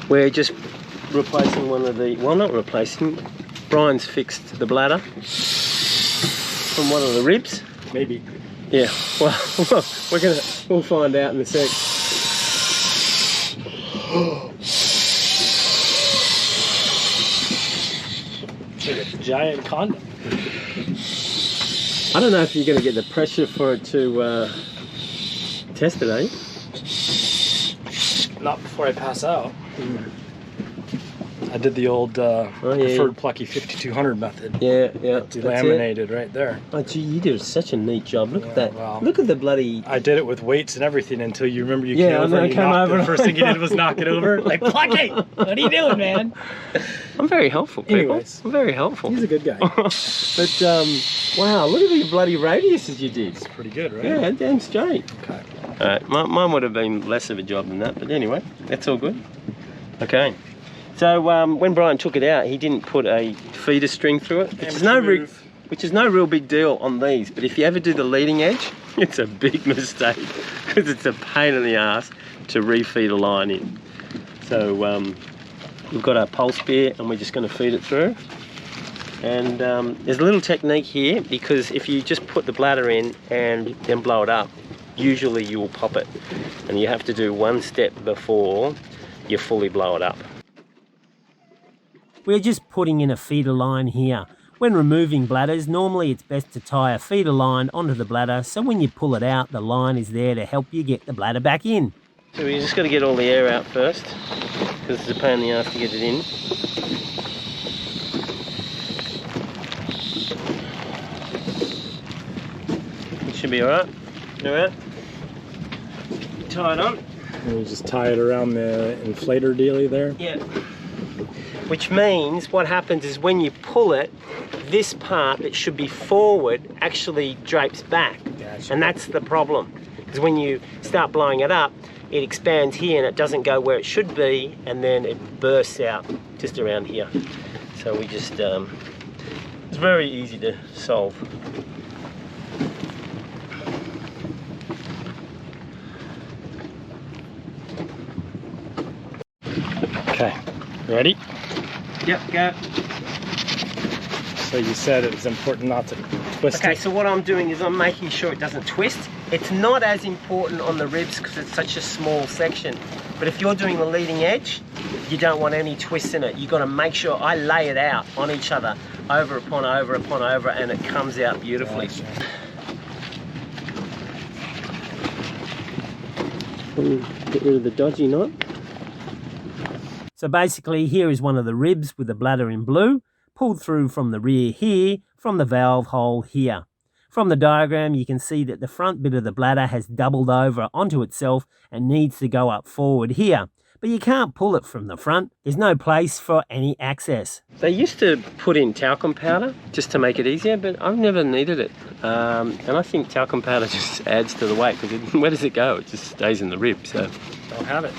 We're just replacing one of the, well, not replacing, Brian's fixed the bladder from one of the ribs. Maybe. Yeah, well, we'll find out in a sec. It's like a giant condom. I don't know if you're going to get the pressure for it to test it, eh? Not before I pass out. I did the old preferred plucky 5200 method. Yeah, yeah. Delaminated right there. Oh, gee, you did such a neat job. Look at that. Well, look at the bloody... I did it with weights and everything until you remember you Yeah, came over and you came knocked over. it. First thing you did was knock it over. Like, Plucky, what are you doing, man? I'm very helpful, people. Anyways. I'm very helpful. He's a good guy. But, wow, look at the bloody radiuses you did. It's pretty good, right? Yeah, damn straight. Okay. Alright, mine would have been less of a job than that, but anyway, that's all good. Okay. So when Brian took it out, he didn't put a feeder string through it, which is no real big deal on these. But if you ever do the leading edge, it's a big mistake because it's a pain in the ass to refeed a line in. So we've got our pole spear and we're just going to feed it through. And there's a little technique here, because if you just put the bladder in and then blow it up, usually you will pop it, and you have to do one step before you fully blow it up. We're just putting in a feeder line here. When removing bladders, normally it's best to tie a feeder line onto the bladder, so when you pull it out, the line is there to help you get the bladder back in. So we just got to get all the air out first, because it's a pain in the ass to get it in. It should be alright. Alright. Tie it on. And you just tie it around the inflator dealie there? Yeah. Which means what happens is when you pull it, this part that should be forward actually drapes back. Gotcha. And that's the problem. Because when you start blowing it up, it expands here and it doesn't go where it should be, and then it bursts out just around here. So we just, it's very easy to solve. Okay, ready? Yep, go. So you said it was important not to twist Okay, it. so what I'm doing is I'm making sure it doesn't twist. It's not as important on the ribs because it's such a small section. But if you're doing the leading edge, you don't want any twists in it. You've got to make sure I lay it out on each other, over upon over upon over, and it comes out beautifully. Gotcha. Get rid of the dodgy knot. So basically, here is one of the ribs with the bladder in blue, pulled through from the rear here, from the valve hole here. From the diagram, you can see that the front bit of the bladder has doubled over onto itself and needs to go up forward here. But you can't pull it from the front. There's no place for any access. They used to put in talcum powder just to make it easier, but I've never needed it. And I think talcum powder just adds to the weight, because where does it go? It just stays in the rib, so. Don't have it.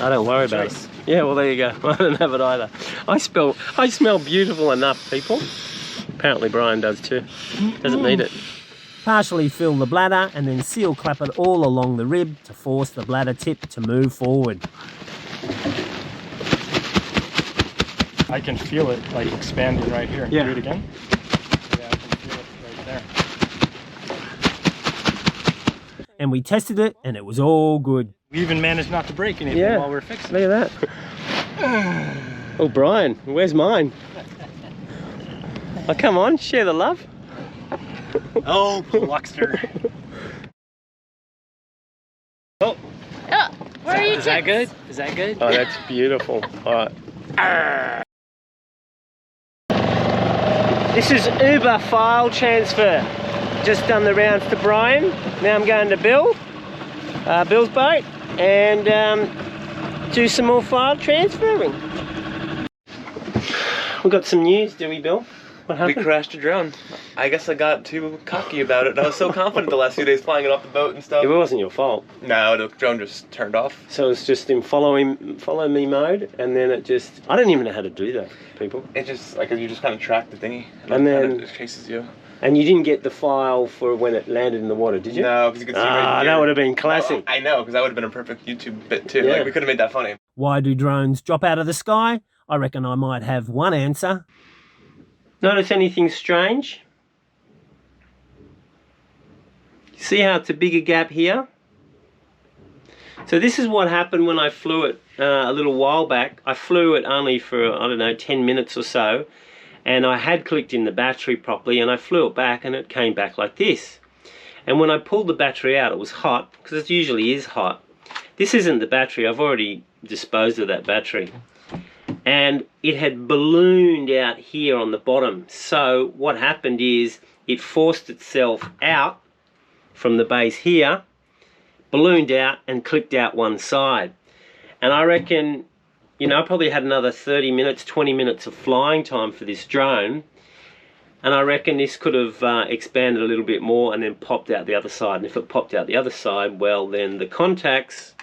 I don't worry about it. Yeah, well, there you go. I don't have it either. I smell beautiful enough, people. Apparently Brian does too. Doesn't need it. Partially fill the bladder and then seal clap it all along the rib to force the bladder tip to move forward. I can feel it like expanding right here. Yeah. Do it again. Yeah, I can feel it right there. And we tested it and it was all good. We even managed not to break anything while we were fixing it. Look at that. Oh, Brian, where's mine? Oh, come on, share the love. Oh, Luxter. Oh. Oh, where are you? Is that good? Is that good? Oh, that's beautiful. All right. This is Uber file transfer. Just done the rounds to Brian. Now I'm going to Bill, Bill's boat, and do some more file transferring. We got some news, do we, Bill? What happened? We crashed a drone. I guess I got too cocky about it. I was so confident the last few days flying it off the boat and stuff. It wasn't your fault. No, the drone just turned off. So it's just in follow me mode, and then it just, I don't even know how to do that, people. It just, like, you just kind of track the thingy. And then it just chases you. And you didn't get the file for when it landed in the water, did you? No, because you could see right here. That would have been classic. I know, because that would have been a perfect YouTube bit too. Yeah. Like, we could have made that funny. Why do drones drop out of the sky? I reckon I might have one answer. Notice anything strange? See how it's a bigger gap here? So this is what happened when I flew it a little while back. I flew it only for, I don't know, 10 minutes or so, and I had clicked in the battery properly, and I flew it back and it came back like this. And when I pulled the battery out, it was hot, because it usually is hot. This isn't the battery, I've already disposed of that battery. And it had ballooned out here on the bottom. So what happened is it forced itself out from the base here, ballooned out and clicked out one side. And I reckon, you know, I probably had another 30 minutes, 20 minutes of flying time for this drone. And I reckon this could have expanded a little bit more and then popped out the other side. And if it popped out the other side, well, then the contacts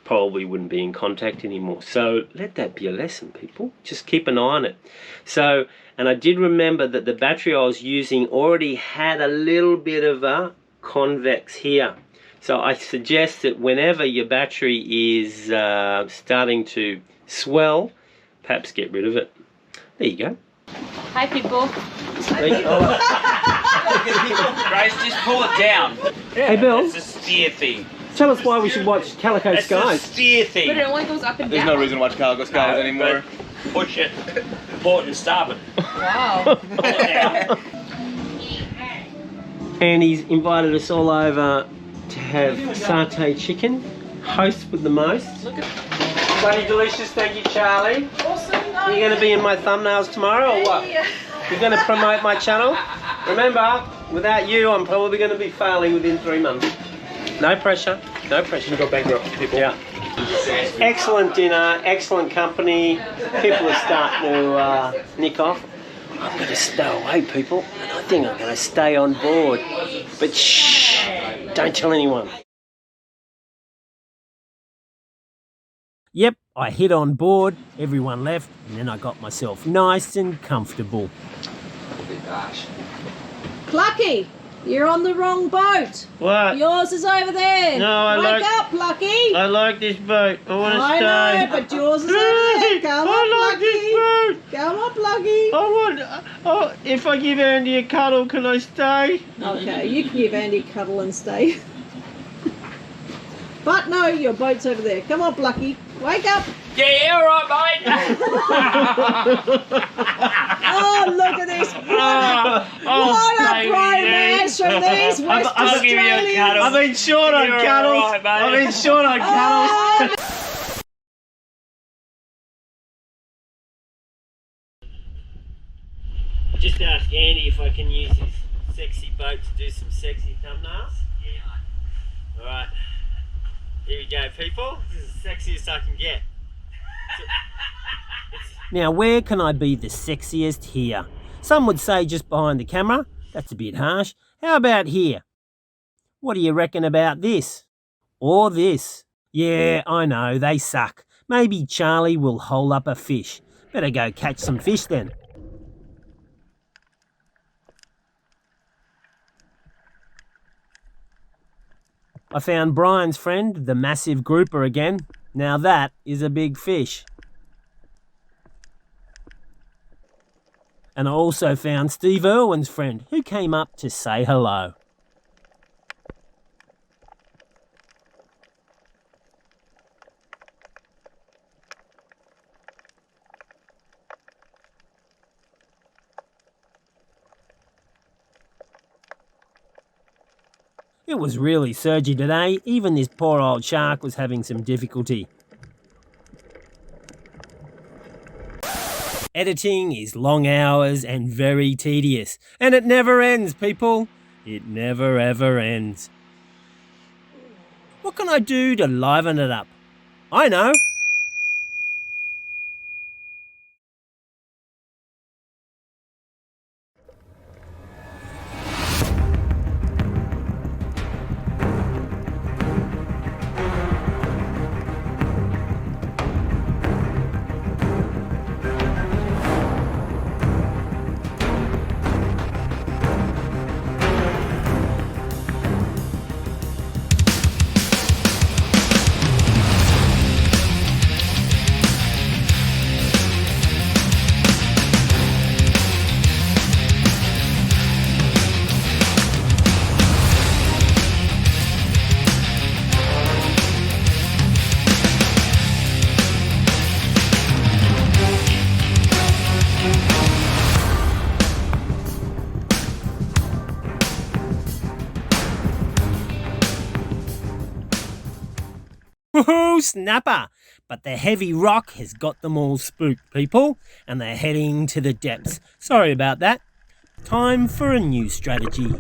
probably wouldn't be in contact anymore. So let that be a lesson, people. Just keep an eye on it. So, and I did remember that the battery I was using already had a little bit of a convex here. So I suggest that whenever your battery is starting to swell, perhaps get rid of it. There you go. Hi, people. Guys, just pull it down. Hey, Bill. It's a steer thing. Tell us why we should watch Calico Skies. It's a steer thing. But it only goes up and There's down. no reason to watch Calico Skies anymore. Push it. Port and starboard. Wow. Pull it down. And he's invited us all over to have satay chicken. Host with the most. Bloody delicious, thank you, Charlie. Awesome. You're going to be in my thumbnails tomorrow or what? You're going to promote my channel? Remember, without you, I'm probably going to be failing within 3 months. No pressure, no pressure. You go bankrupt, people. Yeah. Excellent dinner, excellent company. People are starting to nick off. I'm going to stow away, people, and I think I'm going to stay on board. But shh, don't tell anyone. Yep, I hit on board, everyone left, and then I got myself nice and comfortable. Plucky, you're on the wrong boat. What? Yours is over there. No, Wake up, Plucky. I like this boat. I want I know, but yours is over there. Come on, Plucky. Come on, Plucky. If I give Andy a cuddle, can I stay? Okay, you can give Andy a cuddle and stay. But no, your boat's over there. Come on, Plucky. Wake up. Yeah, all right, mate. Oh, look at this. What a romance from these West I'll give you a Australians. cuddle. I've been short on You're cuddles. all right, mate. I've been short on cuddles. Oh, Just ask Andy if I can use his sexy boat to do some sexy thumbnails. Yeah. Alright. Here we go, people. This is the sexiest I can get. Now, where can I be the sexiest here? Some would say just behind the camera. That's a bit harsh. How about here? What do you reckon about this? Or this? Yeah, I know, they suck. Maybe Charlie will hole up a fish. Better go catch some fish then. I found Brian's friend, the massive grouper again. Now that is a big fish. And I also found Steve Irwin's friend, who came up to say hello. It was really surgy today. Even this poor old shark was having some difficulty. Editing is long hours and very tedious. And it never ends, people. It never ever ends. What can I do to liven it up? I know. snapper. But the heavy rock has got them all spooked, people, and they're heading to the depths. Sorry about that. Time for a new strategy.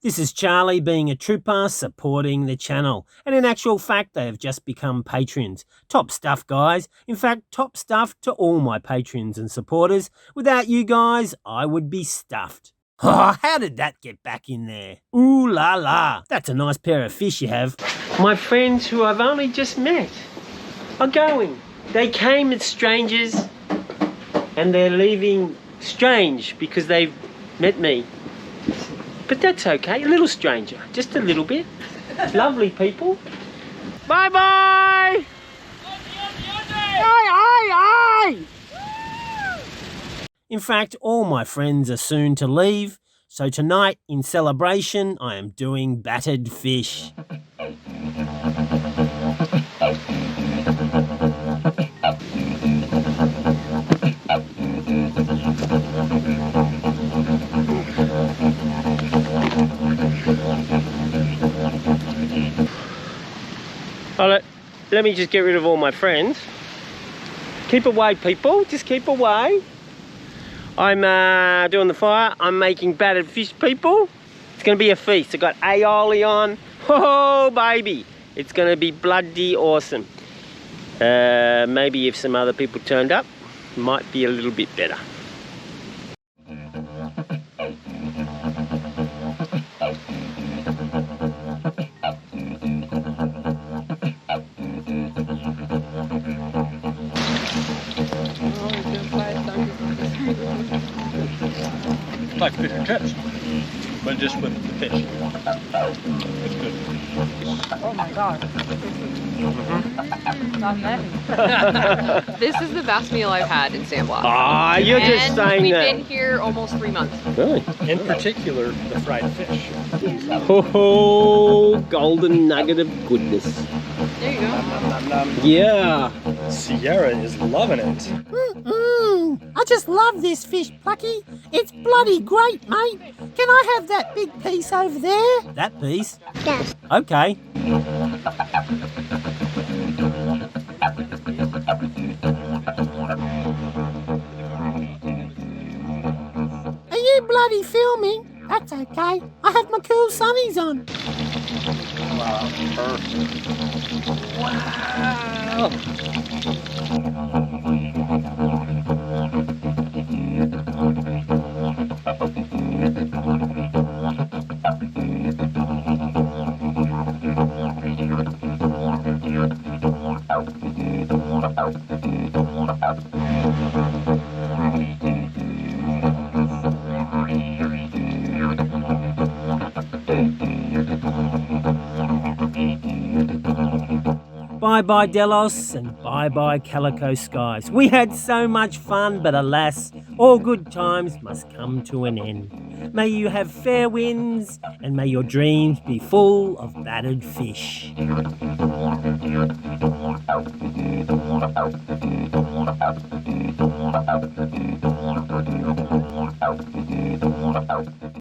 This is Charlie being a trooper supporting the channel. And in actual fact, they have just become patrons. Top stuff, guys. In fact, top stuff to all my patrons and supporters. Without you guys, I would be stuffed. Oh, how did that get back in there? Ooh la la. That's a nice pair of fish you have. My friends who I've only just met are going. They came as strangers and they're leaving strange because they've met me. But that's okay, a little stranger, just a little bit. Lovely people. Bye-bye! In fact, all my friends are soon to leave, so tonight, in celebration, I am doing battered fish. Oh, let me just get rid of all my friends. Keep away, people, just keep away. I'm doing the fire. I'm making battered fish, people. It's gonna be a feast. I got aioli on. Oh, baby. It's gonna be bloody awesome. Maybe if some other people turned up, might be a little bit better. Like fish and chips, but just with the fish. It's good. Oh my god. This is the best meal I've had in San Blas. Ah, you're just saying we've that. been here almost 3 months. Really? In particular, the fried fish. Oh, golden nugget of goodness. There you go. Yeah. Sierra is loving it. I just love this fish, Plucky. It's bloody great, mate. Can I have that big piece over there? That piece? Yes. Okay. Are you bloody filming? That's okay. I have my cool sunnies on. Wow. Bye-bye Delos and bye-bye Calico Skies. We had so much fun, but alas, all good times must come to an end. May you have fair winds, and may your dreams be full of battered fish.